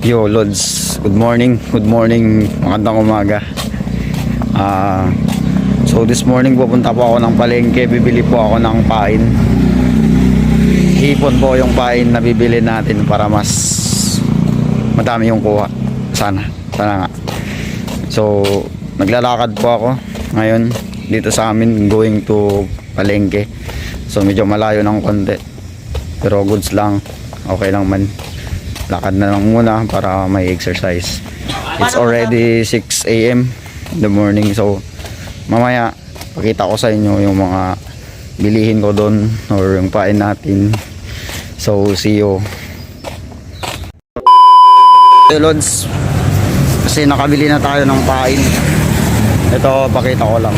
Yo, Lods. Good morning. Good morning. Magandang umaga. So this morning pupunta po ako ng palengke. Bibili po ako ng pain. Hipon po yung pain na bibili natin para mas madami yung kuha. Sana nga. So naglalakad po ako ngayon dito sa amin, going to palengke. So medyo malayo ng konti, pero goods lang, okay lang man. Lakad na lang muna para may exercise. It's already 6 AM in the morning. So mamaya pakita ko sa inyo yung mga bilihin ko doon or yung pain natin. So see you. Hey Lods, kasi nakabili na tayo ng pain. Ito, pakita ko lang.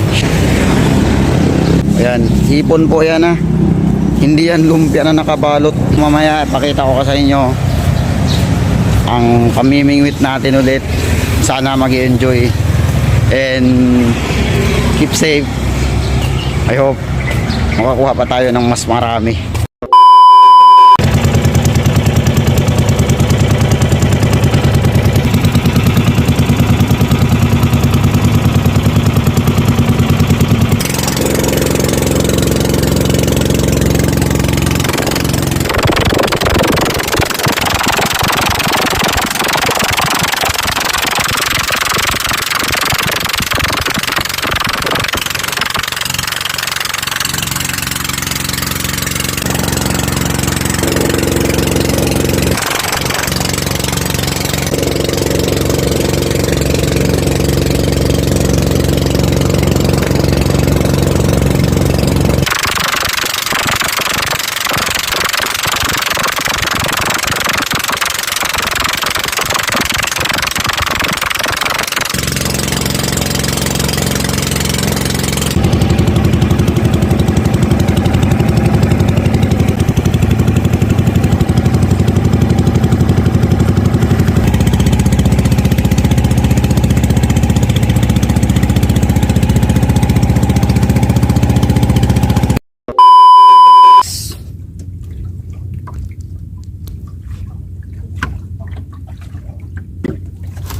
Ayan, hipon po yan ha. Hindi yan lumpia na nakabalot. Mamaya pakita ko sa inyo ang pamimingwit natin ulit. Sana mag-enjoy and keep safe. I hope makakuha pa tayo ng mas marami.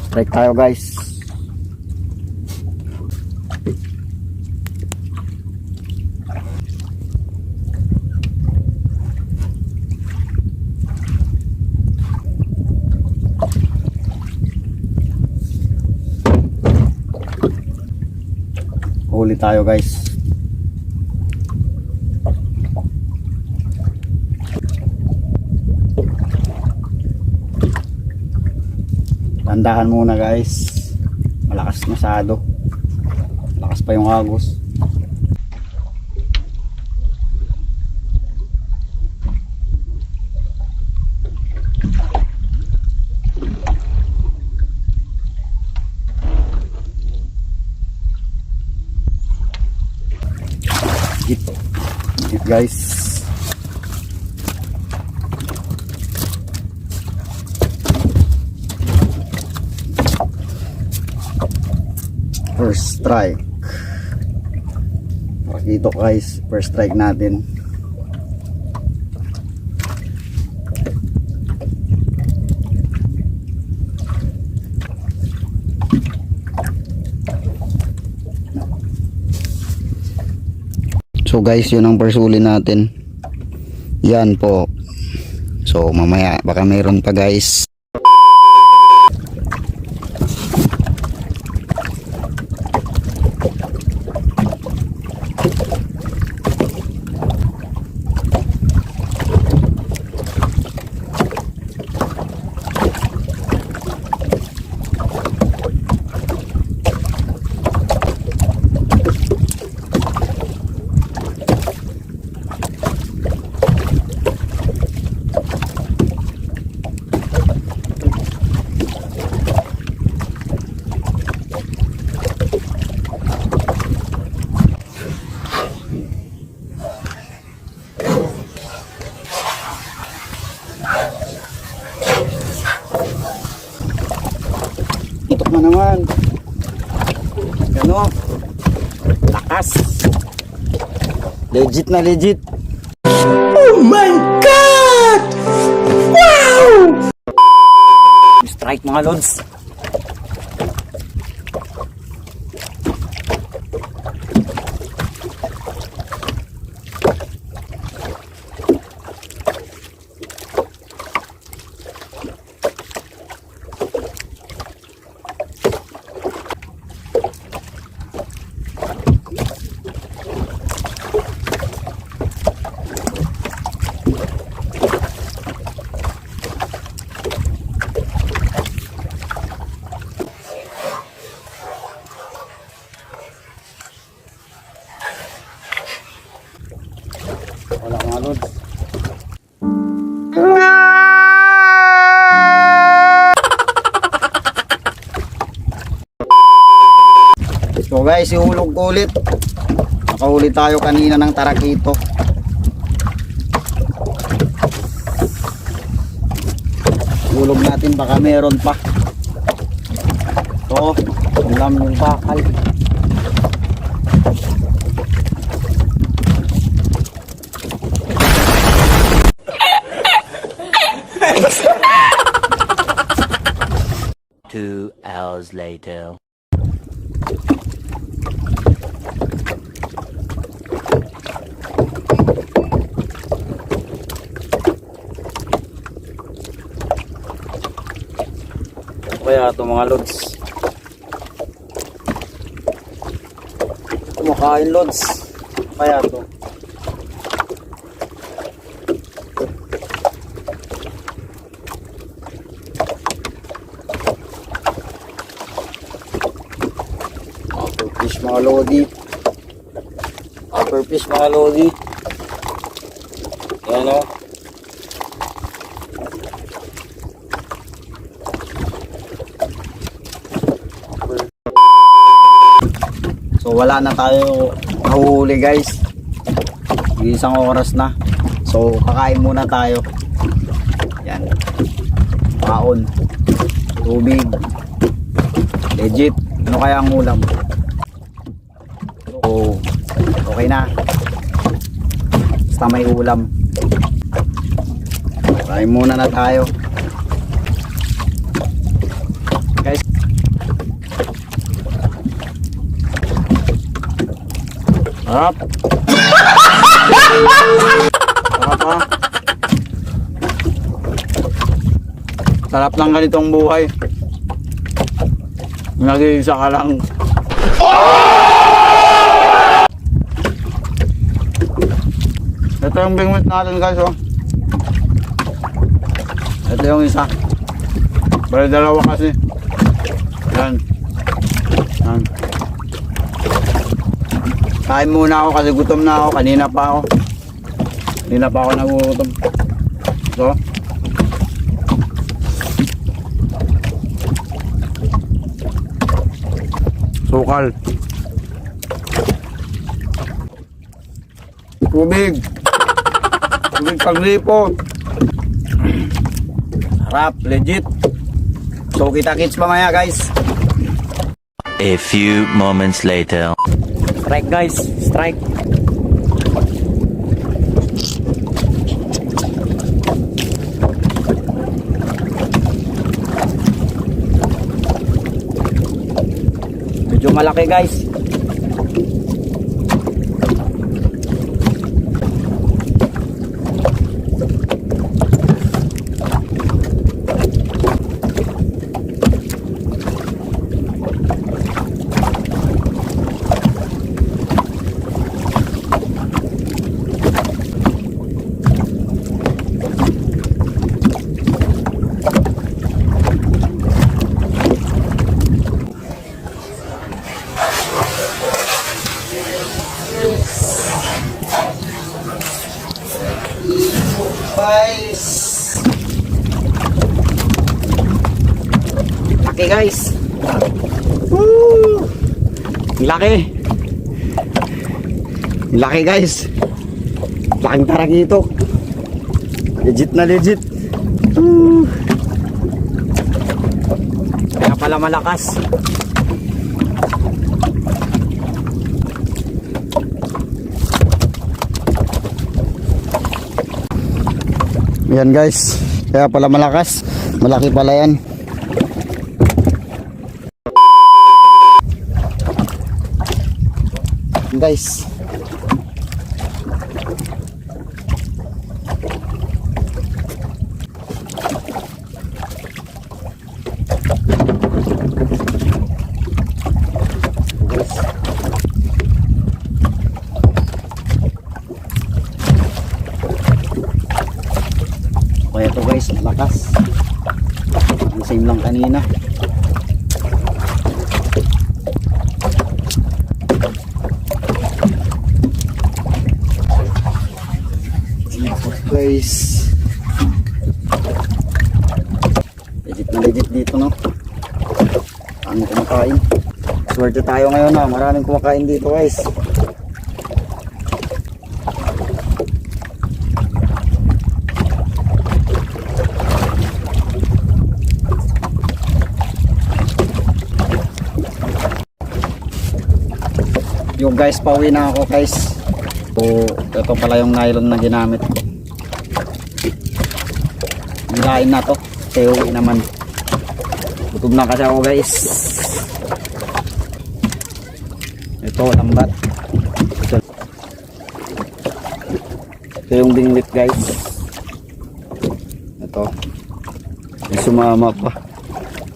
Break tayo guys. Huli tayo guys. Tandahan muna guys, malakas masyado, malakas pa yung agos. Hit guys. First strike. Pakito guys, first strike natin. So guys, yun ang persuli natin. Yan po. So mamaya baka mayroon pa guys. Itok na naman. Gano? Lakas. Legit na legit. Oh my God! Wow! Strike mga lods. Wala mga lods. So guys, ihulog ko ulit. Nakahuli tayo kanina ng tarakito. Hulog natin, baka meron pa. So, ulam yung bakal. Two hours later. Kaya ito mga lods, kumakain lods. Kaya ito upper fish mga lodi, upper fish mga lodi. Yan o. So wala na tayo nahuhuli guys, isang oras na. So kakain muna tayo. Yan, kaon, tubig, legit. Ano kaya ang ulam? So okay na, basta may ulam. Kain muna na tayo guys. Sarap. Sarap ha. Sarap lang ganitong buhay. Nag-iisa ka lang. Ito yung bingwit natin guys oh. Ito yung isa. Bali dalawa kasi. Yan. Yan. Kain muna ako kasi gutom na ako. Kanina pa ako nagugutom. So sukal, tubig paglipo. Sarap, legit. So kita-kits mamaya guys. A few moments later. Strike guys, strike. Medyo malaki guys. Guys, laki guys. Woo! Laki guys. Laking tarakito. Legit na legit. Kaya pala malakas. Yan guys, kaya pala malakas. Malaki pala yan. guys. Kaya ito guys, malakas. Ang same lang kanina. Guys, legit dito, no? Ang kumakain. Swerte tayo ngayon, ha? Maraming kumakain dito guys. Yung guys, pauwi na ako guys. So, ito pala yung nylon na ginamit ko. Hilain na to. Kaya uwi naman. Gutom na kasi ako guys. Ito, lambat. Ito yung bingwit guys. Ito. May sumama pa.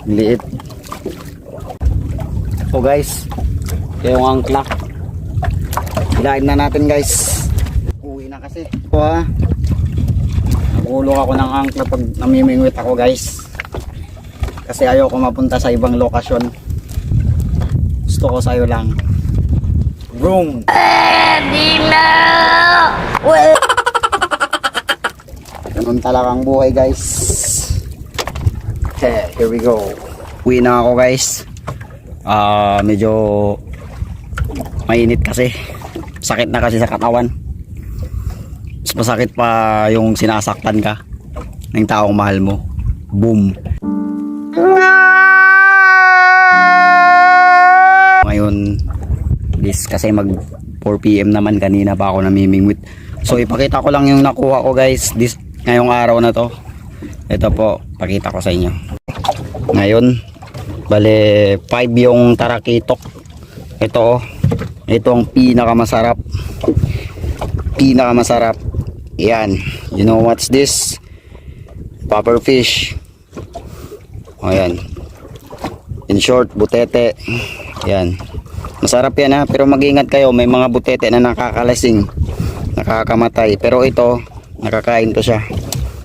Liit. Ito guys. Ito yung angkla. Hilain na natin guys. Uwi na kasi. Ito ha. Nagulong ako ng angkla pag namimingwit ako guys. Kasi ayoko mapunta sa ibang lokasyon. Gusto ko sa'yo lang. Room. Ganun talagang buhay guys. Okay, here we go. Uwi na ako guys. Medyo mainit kasi. Sakit na kasi sa katawan. Mas masakit pa yung sinasaktan ka ng taong mahal mo. Boom. Ngayon this kasi mag 4 PM naman, kanina pa ako namimingwit. So ipakita ko lang yung nakuha ko guys this ngayong araw na to. Ito po, pakita ko sa inyo. Ngayon bale 5 yung tarakitok. Ito ang pinakamasarap. Yan, you know what's this? Pupper fish. Ayan. In short, butete. Yan. Masarap yan ha, pero mag-ingat kayo, may mga butete na nakakalasing, nakakamatay. Pero ito, nakakain ko siya.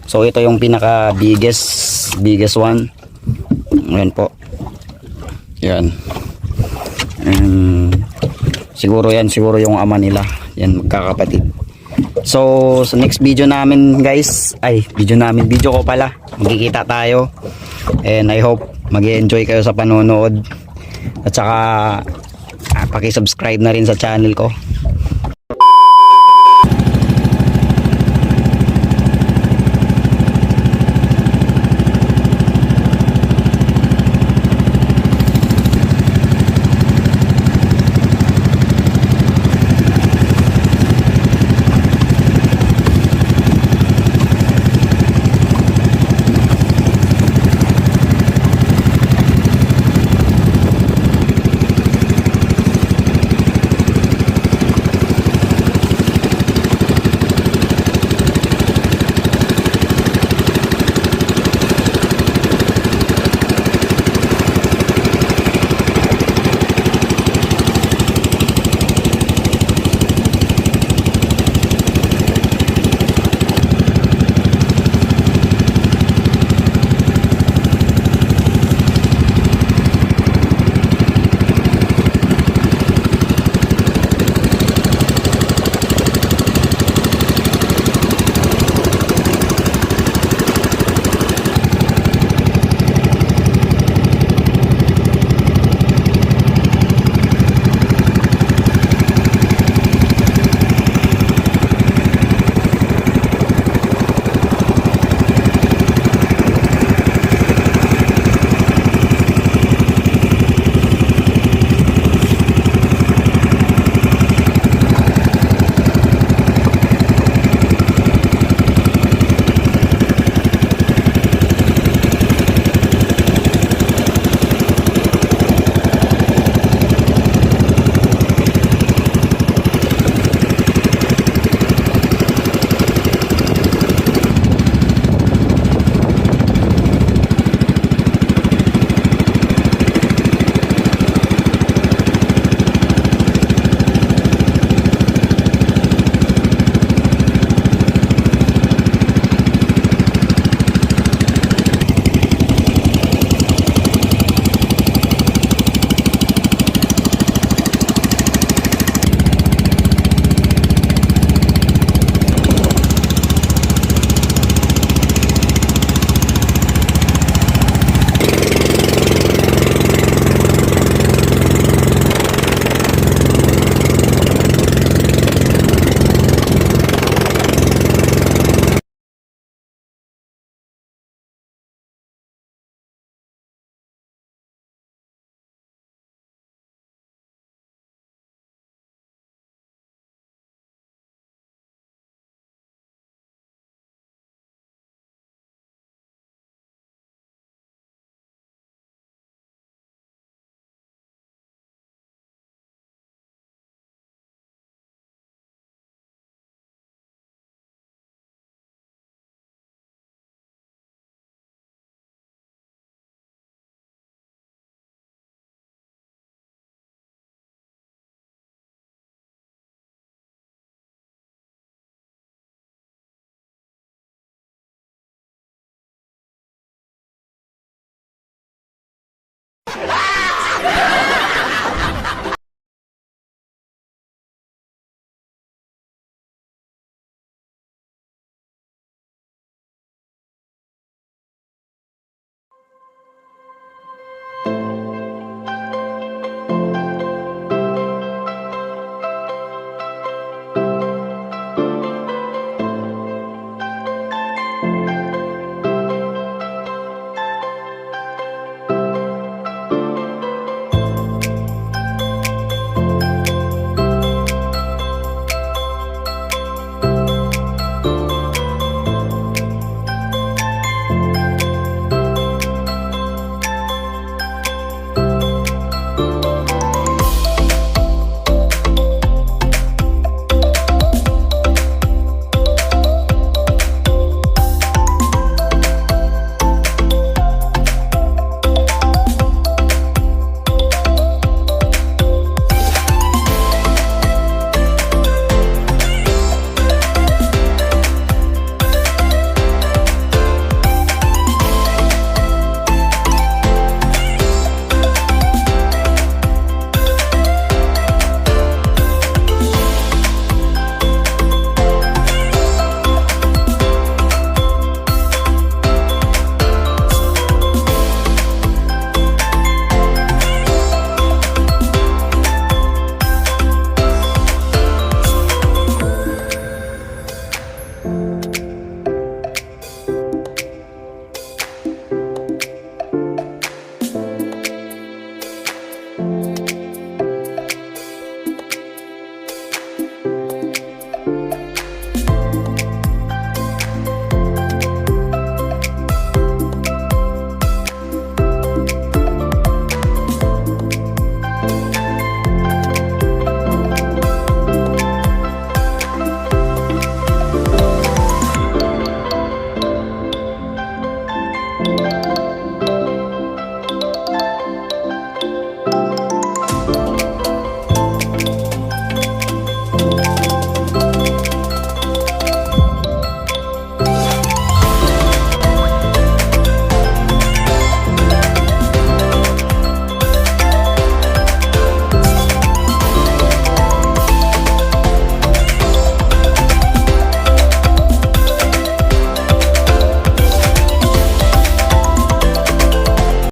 So ito yung pinaka biggest one. Ayan po. Yan. Siguro yung ama nila. Yan, magkakapatid. So sa next video namin guys, video ko pala, magkikita tayo. And I hope mag-enjoy kayo sa panonood. At saka paki-subscribe na rin sa channel ko. Bye.